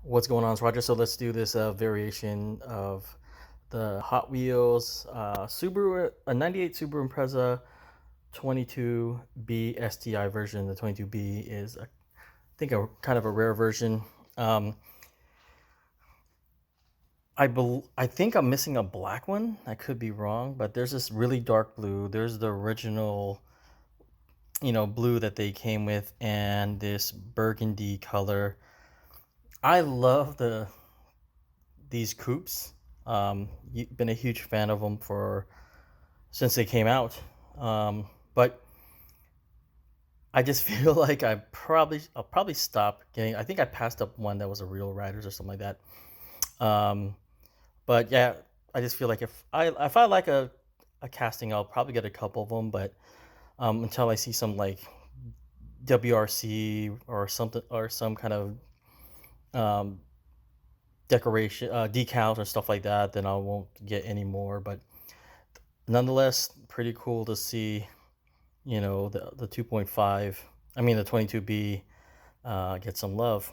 What's going on? It's Roger. So let's do this variation of the Hot Wheels Subaru, a 98 Subaru Impreza 22B STI version. The 22B is, I think, a kind of a rare version. Um, I think I'm missing a black one. I could be wrong, but there's this really dark blue. There's the original, blue that they came with, and this burgundy color. I love these coupes. Been a huge fan of them for since they came out. But I just feel like I'll probably stop getting. I think I passed up one that was a Real Riders or something like that. But yeah, I just feel like if I like a casting, I'll probably get a couple of them. But until I see some like WRC or something or some kind of um, decoration decals or stuff like that, then I won't get any more. But nonetheless, pretty cool to see, the 2.5, I mean the 22B, get some love.